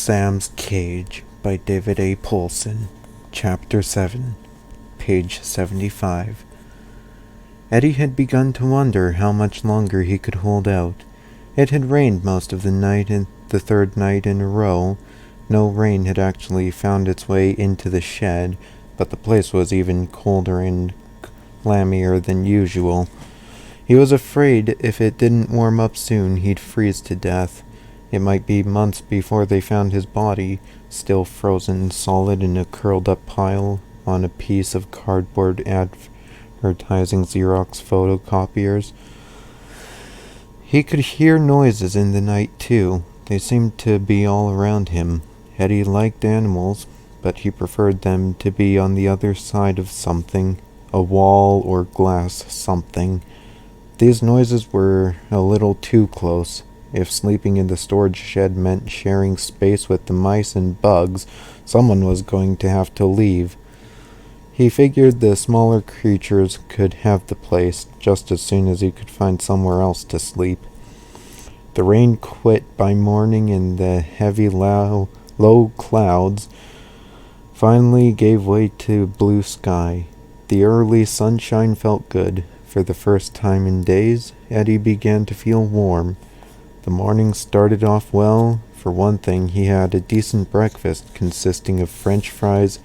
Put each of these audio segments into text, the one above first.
Sam's Cage by David A. Poulsen. Chapter 7, page 75. Eddie had begun to wonder how much longer he could hold out. It had rained most of the night, and the third night in a row. No rain had actually found its way into the shed, but the place was even colder and clammier than usual. He was afraid if it didn't warm up soon, he'd freeze to death. It might be months before they found his body, still frozen solid in a curled-up pile on a piece of cardboard advertising Xerox photocopiers. He could hear noises in the night, too. They seemed to be all around him. Eddie liked animals, but he preferred them to be on the other side of something, a wall or glass something. These noises were a little too close. If sleeping in the storage shed meant sharing space with the mice and bugs, someone was going to have to leave. He figured the smaller creatures could have the place just as soon as he could find somewhere else to sleep. The rain quit by morning, and the heavy, low clouds finally gave way to blue sky. The early sunshine felt good. For the first time in days, Eddie began to feel warm. The morning started off well. For one thing, he had a decent breakfast consisting of French fries.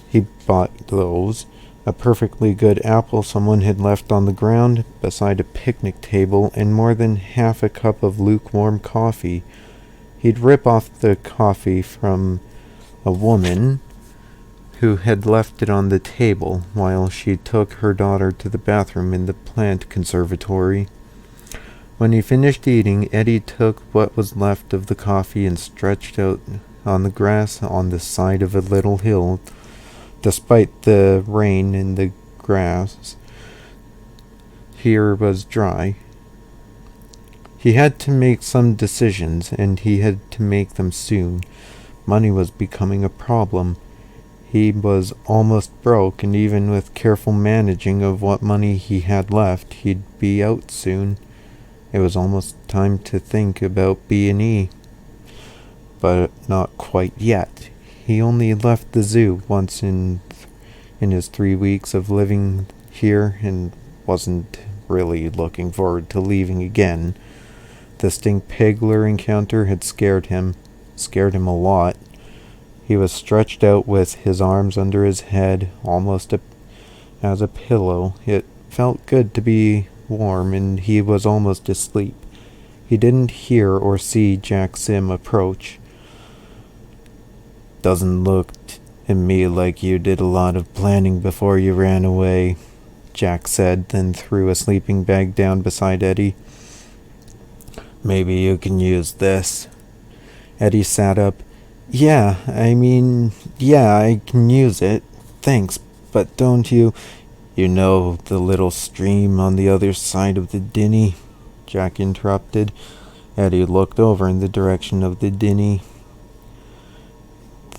He bought those, a perfectly good apple someone had left on the ground beside a picnic table, and more than half a cup of lukewarm coffee. He'd rip off the coffee from a woman who had left it on the table while she took her daughter to the bathroom in the plant conservatory. When he finished eating, Eddie took what was left of the coffee and stretched out on the grass on the side of a little hill. Despite the rain and the grass here was dry. He had to make some decisions, and he had to make them soon. Money was becoming a problem. He was almost broke, and even with careful managing of what money he had left, he'd be out soon. It was almost time to think about B&E. But not quite yet. He only left the zoo once in his 3 weeks of living here, and wasn't really looking forward to leaving again. The stink pigler encounter had scared him a lot. He was stretched out with his arms under his head, almost as a pillow. It felt good to be warm, and he was almost asleep. He didn't hear or see Jack Sim approach. "Doesn't look to me like you did a lot of planning before you ran away," Jack said, then threw a sleeping bag down beside Eddie. "Maybe you can use this." Eddie sat up. Yeah, I can use it. Thanks, but don't you... "You know the little stream on the other side of the dinny?" Jack interrupted. Eddie looked over in the direction of the dinny.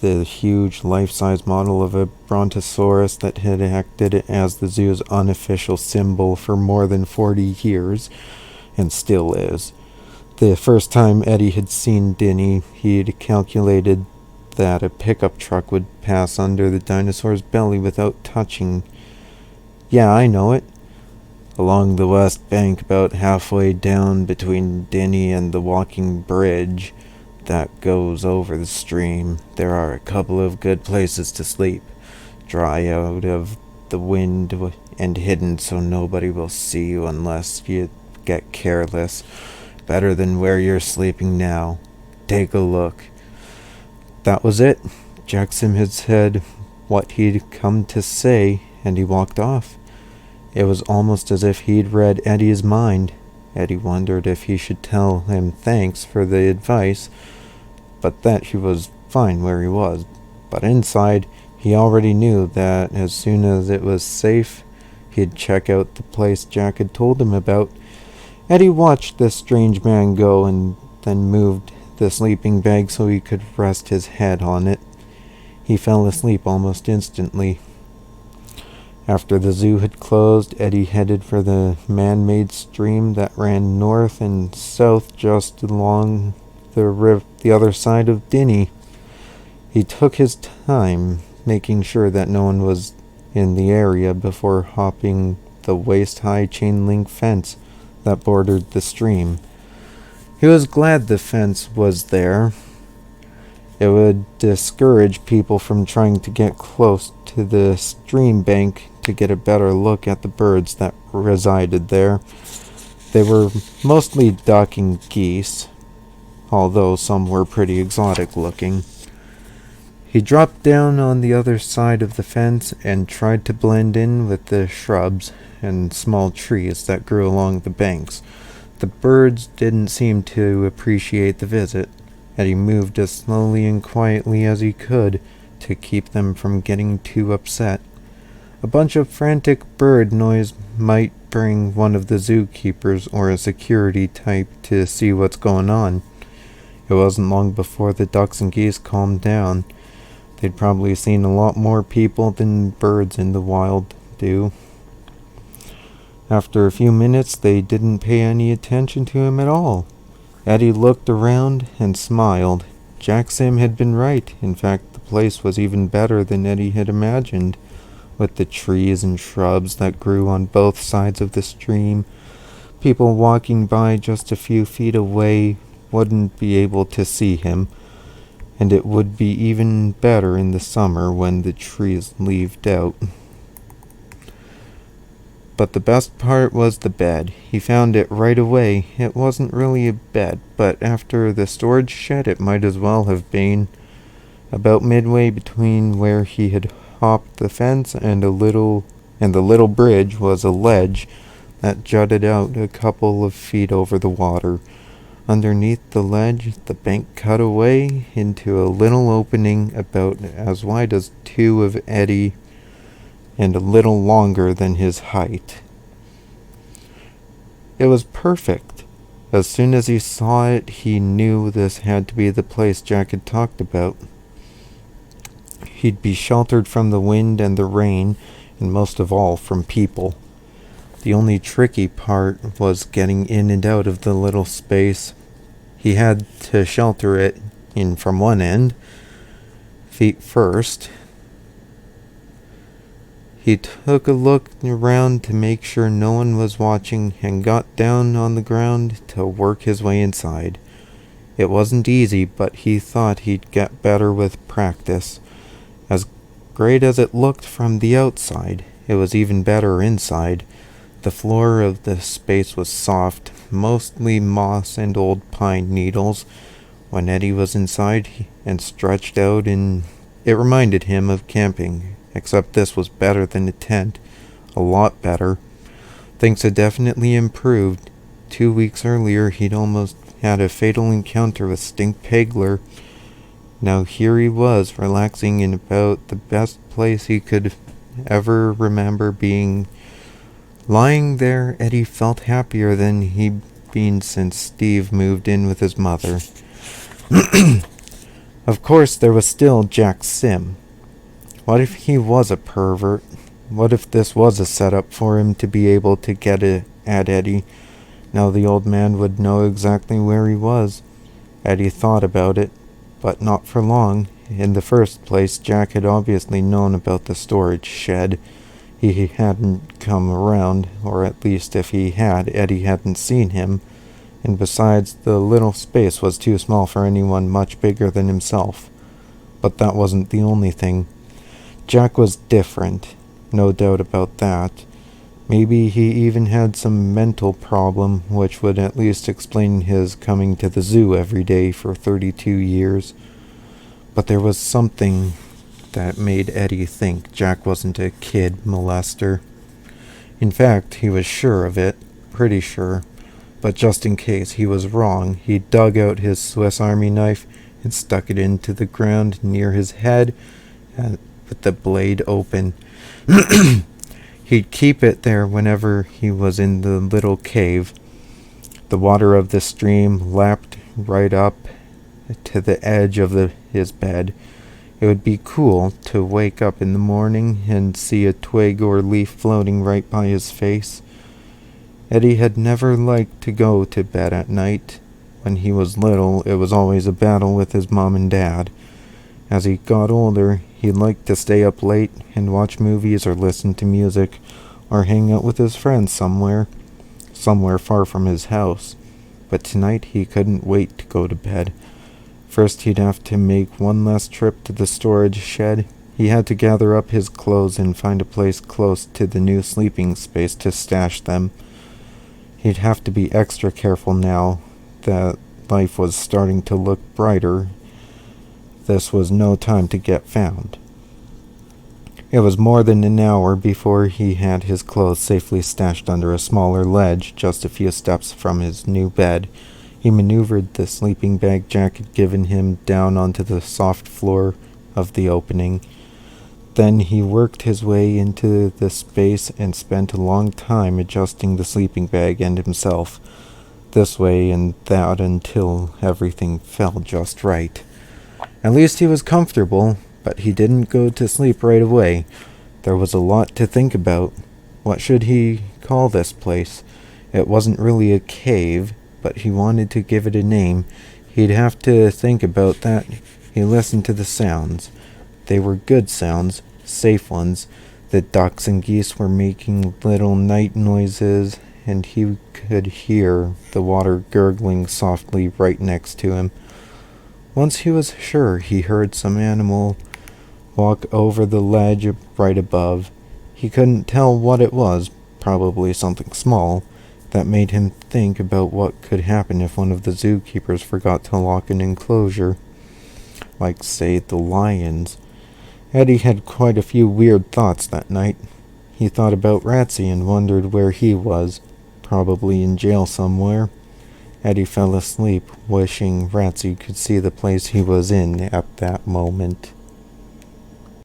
The huge life-size model of a brontosaurus that had acted as the zoo's unofficial symbol for more than 40 years, and still is. The first time Eddie had seen Dinny, he'd calculated that a pickup truck would pass under the dinosaur's belly without touching. "Yeah, I know it." "Along the west bank, about halfway down between Dinny and the walking bridge that goes over the stream, there are a couple of good places to sleep, dry out of the wind and hidden so nobody will see you unless you get careless. Better than where you're sleeping now. Take a look." That was it. Jack Sim had said what he'd come to say, and he walked off. It was almost as if he'd read Eddie's mind. Eddie wondered if he should tell him thanks for the advice, but that he was fine where he was. But inside, he already knew that as soon as it was safe, he'd check out the place Jack had told him about. Eddie watched the strange man go, and then moved the sleeping bag so he could rest his head on it. He fell asleep almost instantly. After the zoo had closed, Eddie headed for the man-made stream that ran north and south just along the other side of Dinny. He took his time, making sure that no one was in the area before hopping the waist-high chain-link fence that bordered the stream. He was glad the fence was there. It would discourage people from trying to get close to the stream bank to get a better look at the birds that resided there. They were mostly duck and geese, although some were pretty exotic looking. He dropped down on the other side of the fence and tried to blend in with the shrubs and small trees that grew along the banks. The birds didn't seem to appreciate the visit, and he moved as slowly and quietly as he could to keep them from getting too upset. A bunch of frantic bird noise might bring one of the zookeepers or a security type to see what's going on. It wasn't long before the ducks and geese calmed down. They'd probably seen a lot more people than birds in the wild do. After a few minutes, they didn't pay any attention to him at all. Eddie looked around and smiled. Jack Sim had been right. In fact, the place was even better than Eddie had imagined, with the trees and shrubs that grew on both sides of the stream. People walking by just a few feet away wouldn't be able to see him, and it would be even better in the summer when the trees leaved out. But the best part was the bed. He found it right away. It wasn't really a bed, but after the storage shed it might as well have been. About midway between where he had hopped the fence and the little bridge was a ledge that jutted out a couple of feet over the water. Underneath the ledge, the bank cut away into a little opening about as wide as two of Eddie and a little longer than his height. It was perfect. As soon as he saw it, he knew this had to be the place Jack had talked about. He'd be sheltered from the wind and the rain, and most of all from people. The only tricky part was getting in and out of the little space. He had to shelter it in from one end, feet first. He took a look around to make sure no one was watching and got down on the ground to work his way inside. It wasn't easy, but he thought he'd get better with practice. As great as it looked from the outside, it was even better inside. The floor of the space was soft, mostly moss and old pine needles. When Eddie was inside and stretched out it reminded him of camping, except this was better than a tent. A lot better. Things had definitely improved. 2 weeks earlier, he'd almost had a fatal encounter with Stink Pegler. Now here he was, relaxing in about the best place he could ever remember being. Lying there, Eddie felt happier than he'd been since Steve moved in with his mother. Of course, there was still Jack Sim. What if he was a pervert? What if this was a setup for him to be able to get at Eddie? Now the old man would know exactly where he was. Eddie thought about it, but not for long. In the first place, Jack had obviously known about the storage shed. He hadn't come around, or at least if he had, Eddie hadn't seen him. And besides, the little space was too small for anyone much bigger than himself. But that wasn't the only thing. Jack was different, no doubt about that. Maybe he even had some mental problem, which would at least explain his coming to the zoo every day for 32 years. But there was something that made Eddie think Jack wasn't a kid molester. In fact, he was sure of it, pretty sure. But just in case he was wrong, he dug out his Swiss Army knife and stuck it into the ground near his head with the blade open. He'd keep it there whenever he was in the little cave. The water of the stream lapped right up to the edge of his bed. It would be cool to wake up in the morning and see a twig or leaf floating right by his face. Eddie had never liked to go to bed at night. When he was little, it was always a battle with his mom and dad. As he got older, he liked to stay up late and watch movies or listen to music or hang out with his friends somewhere far from his house. But tonight he couldn't wait to go to bed. First, he'd have to make one last trip to the storage shed. He had to gather up his clothes and find a place close to the new sleeping space to stash them. He'd have to be extra careful now that life was starting to look brighter. This was no time to get found. It was more than an hour before he had his clothes safely stashed under a smaller ledge just a few steps from his new bed. He maneuvered the sleeping bag jacket given him down onto the soft floor of the opening. Then he worked his way into the space and spent a long time adjusting the sleeping bag and himself, this way and that until everything fell just right. At least he was comfortable, but he didn't go to sleep right away. There was a lot to think about. What should he call this place? It wasn't really a cave, but he wanted to give it a name. He'd have to think about that. He listened to the sounds. They were good sounds, safe ones. The ducks and geese were making little night noises, and he could hear the water gurgling softly right next to him. Once he was sure he heard some animal walk over the ledge right above. He couldn't tell what it was, probably something small. That made him think about what could happen if one of the zookeepers forgot to lock an enclosure. Like, say, the lions. Eddie had quite a few weird thoughts that night. He thought about Ratsy and wondered where he was, probably in jail somewhere. Eddie fell asleep, wishing Ratsy could see the place he was in at that moment.